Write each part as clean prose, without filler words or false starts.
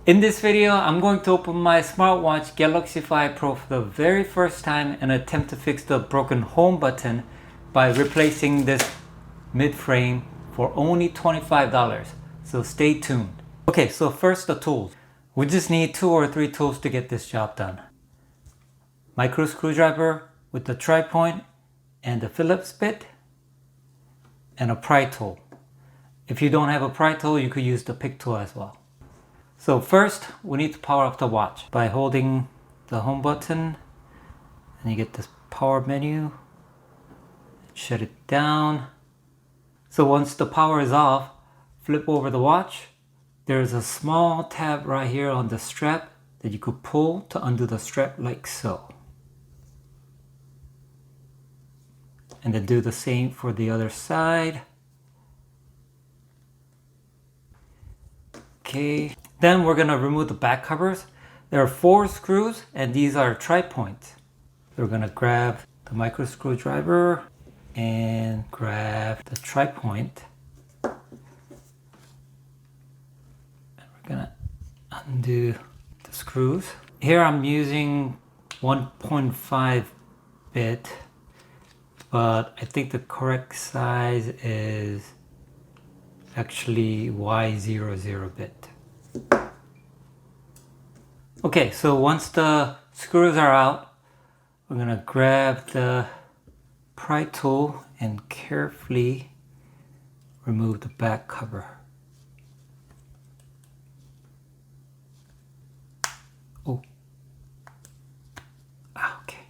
In this video, I'm going to open my smartwatch Galaxy 5 Pro for the very first time and attempt to fix the broken home button by replacing this mid-frame for only $25. So stay tuned. Okay, so first the tools. We just need 2 or 3 tools to get this job done. Micro screwdriver with the tri-point and the Phillips bit and a pry tool. If you don't have a pry tool, you could use the pick tool as well. So first, we need to power up the watch by holding the home button, and you get this power menu. Shut it down. So once the power is off, flip over the watch. There's a small tab right here on the strap that you could pull to undo the strap like so. And then do the same for the other side. Okay, then we're gonna remove the back covers. There are 4 screws and these are tri-points. We're gonna grab the micro screwdriver and grab the tri-point. And we're gonna undo the screws. Here I'm using 1.5 bit, but I think the correct size is actually Y00 bit. Okay, so once the screws are out, we're gonna grab the pry tool and carefully remove the back cover. Oh. Okay.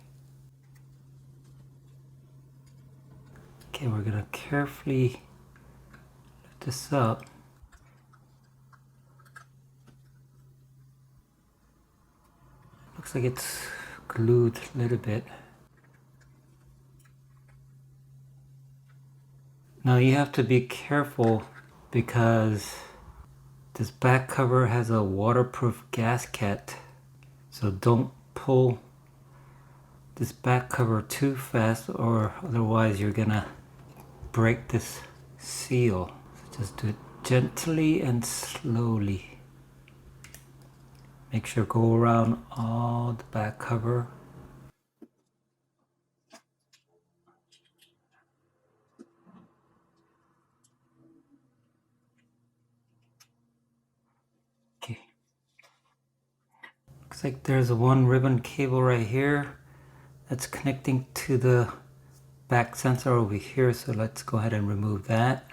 Okay, we're gonna carefully lift this up. Looks like it's glued a little bit. Now you have to be careful because this back cover has a waterproof gasket. So don't pull this back cover too fast or otherwise you're gonna break this seal. So just do it gently and slowly. Make sure go around all the back cover. Okay. Looks like there's one ribbon cable right here that's connecting to the back sensor over here. So let's go ahead and remove that.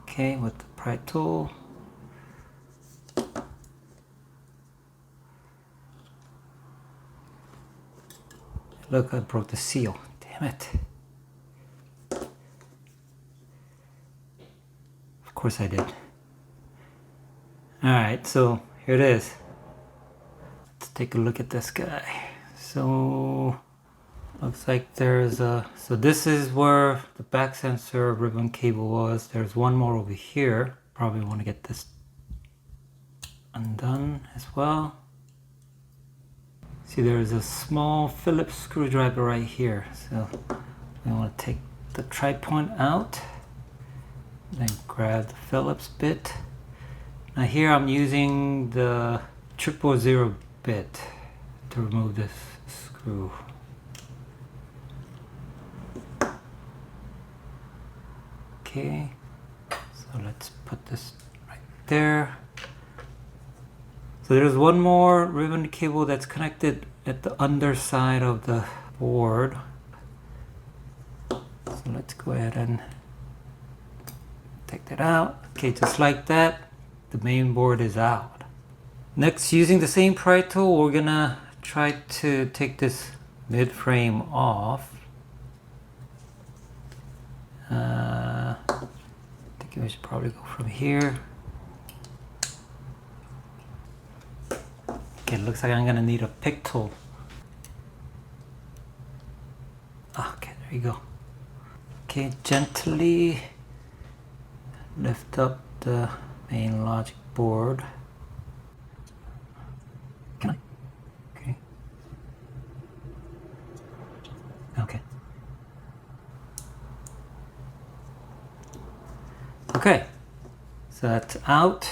Okay, with the pry tool. Look, I broke the seal. Damn it. Of course I did. Alright, so here it is. Let's take a look at this guy. So, looks like there's a... So this is where the back sensor ribbon cable was. There's one more over here. Probably want to get this undone as well. See, there's a small Phillips screwdriver right here. So we want to take the tri-point out, then grab the Phillips bit. Now here I'm using the 000 bit to remove this screw. Okay, so let's put this right there. So there's one more ribbon cable that's connected at the underside of the board. So let's go ahead and take that out. Okay, just like that, the main board is out. Next, using the same pry tool, we're gonna try to take this mid-frame off. I think we should probably go from here. Okay, looks like I'm gonna need a pick tool. Okay, there you go. Okay, gently lift up the main logic board. Can I? Okay. Okay. Okay, so that's out.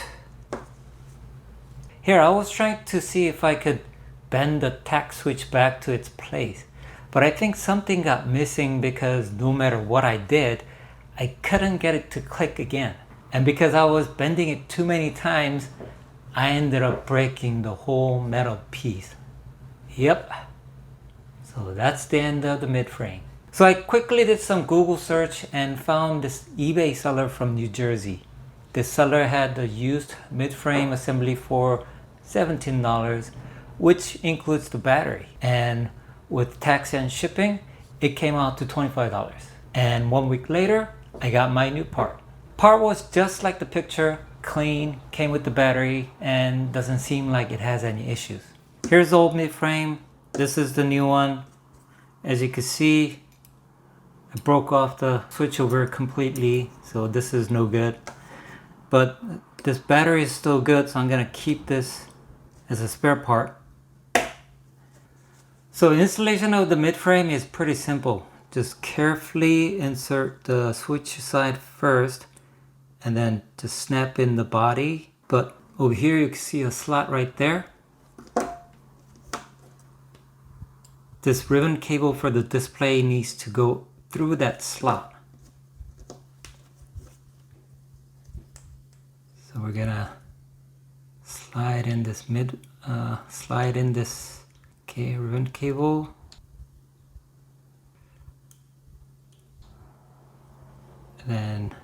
Here, I was trying to see if I could bend the tack switch back to its place, but I think something got missing because no matter what I did, I couldn't get it to click again. And because I was bending it too many times, I ended up breaking the whole metal piece. Yep. So that's the end of the mid-frame. So I quickly did some Google search and found this eBay seller from New Jersey. This seller had the used mid-frame assembly for $17, which includes the battery. And with tax and shipping, it came out to $25. And 1 week later, I got my new part. Part was just like the picture, clean, came with the battery, and doesn't seem like it has any issues. Here's the old mid-frame. This is the new one. As you can see, I broke off the switchover completely, so this is no good. But this battery is still good, so I'm gonna keep this as a spare part. So installation of the mid-frame is pretty simple. Just carefully insert the switch side first, and then just snap in the body. But over here you can see a slot right there. This ribbon cable for the display needs to go through that slot. So we're gonna slide in this ribbon cable. And then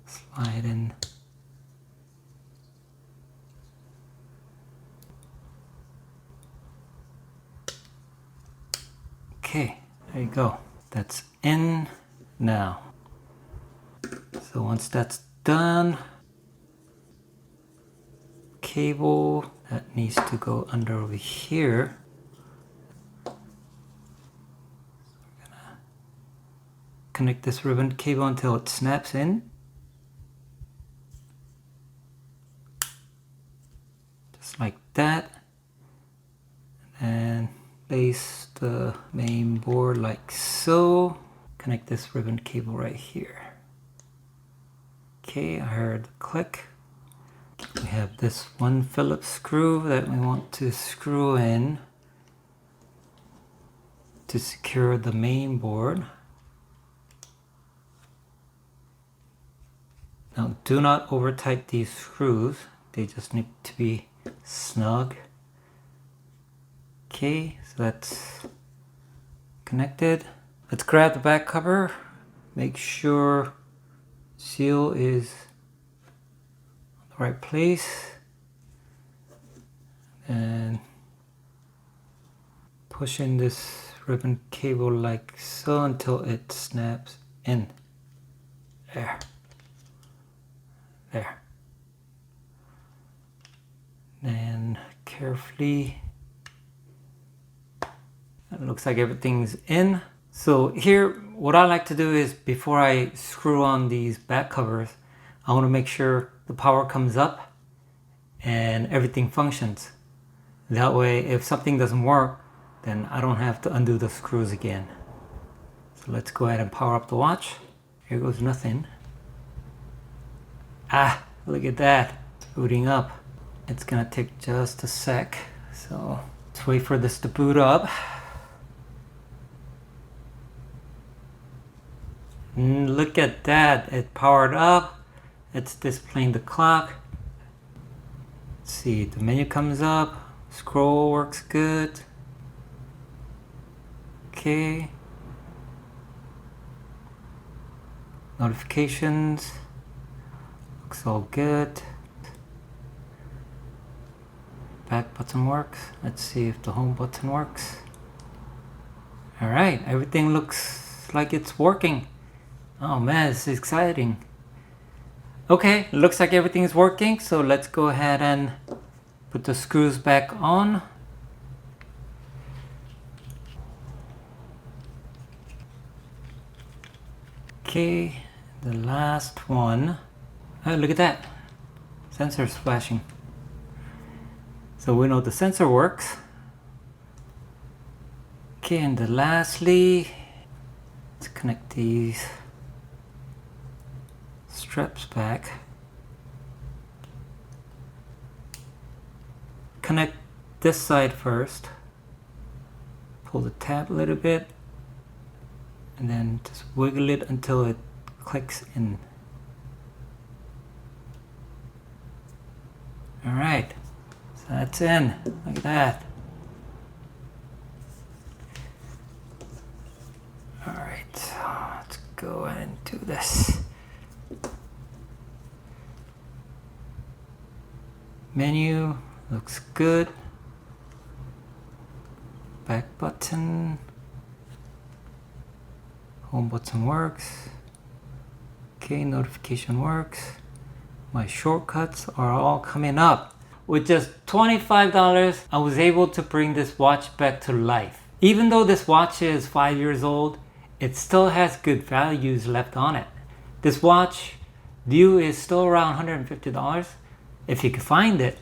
slide in. Okay, there you go. That's in now. So once that's done, cable that needs to go under over here. So we're gonna connect this ribbon cable until it snaps in. Just like that. And place the main board like so. Connect this ribbon cable right here. Okay, I heard the click. We have this one Phillips screw that we want to screw in to secure the main board. Now do not over tight these screws, they just need to be snug. Okay, so that's connected. Let's grab the back cover, make sure seal is in the right place, and push in this ribbon cable like so until it snaps in. There. There. Then carefully, it looks like everything's in. So here, what I like to do is before I screw on these back covers, I want to make sure the power comes up and everything functions. That way, if something doesn't work, then I don't have to undo the screws again. So let's go ahead and power up the watch. Here goes nothing. Ah, look at that, it's booting up. It's gonna take just a sec, so let's wait for this to boot up. Look at that, it powered up. It's displaying the clock. Let's see, the menu comes up, scroll works good. Okay. Notifications, looks all good. Back button works. Let's see if the home button works. Alright, everything looks like it's working. Oh man, this is exciting. Okay, looks like everything is working, so let's go ahead and put the screws back on. Okay, the last one. Oh, look at that. Sensor's flashing. So we know the sensor works. Okay, and then lastly, let's connect these straps back. connect this side first. Pull the tab a little bit and then just wiggle it until it clicks in. Alright, so that's in. Look at that. Alright, let's go ahead and do this. Menu looks good. Back button. Home button works. Okay, notification works. My shortcuts are all coming up. With just $25, I was able to bring this watch back to life. Even though this watch is 5 years old, it still has good values left on it. This watch new is still around $150. If you can find it,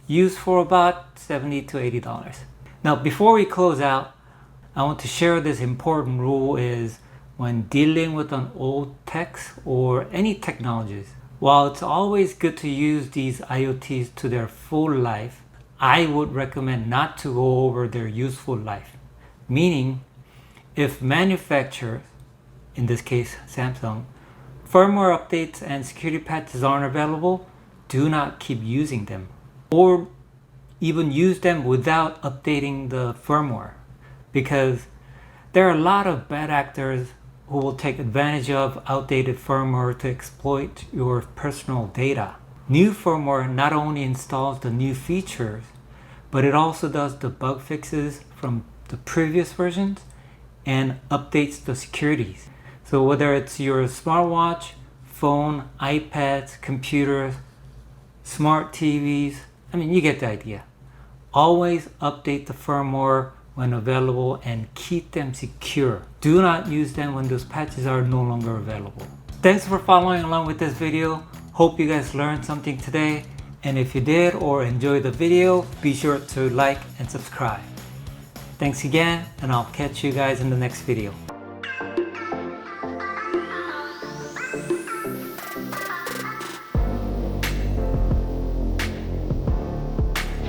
used for about $70 to $80. Now, before we close out, I want to share this important rule is when dealing with an old tech or any technologies. While it's always good to use these IoTs to their full life, I would recommend not to go over their useful life. Meaning, if manufacturers, in this case Samsung, firmware updates and security patches aren't available, do not keep using them. Or even use them without updating the firmware. Because there are a lot of bad actors who will take advantage of outdated firmware to exploit your personal data. New firmware not only installs the new features, but it also does the bug fixes from the previous versions and updates the securities. So whether it's your smartwatch, phone, iPads, computers, smart TVs, you get the idea. Always update the firmware when available and keep them secure. Do not use them when those patches are no longer available. Thanks for following along with this video. Hope you guys learned something today. And if you did or enjoyed the video, be sure to like and subscribe. Thanks again, and I'll catch you guys in the next video.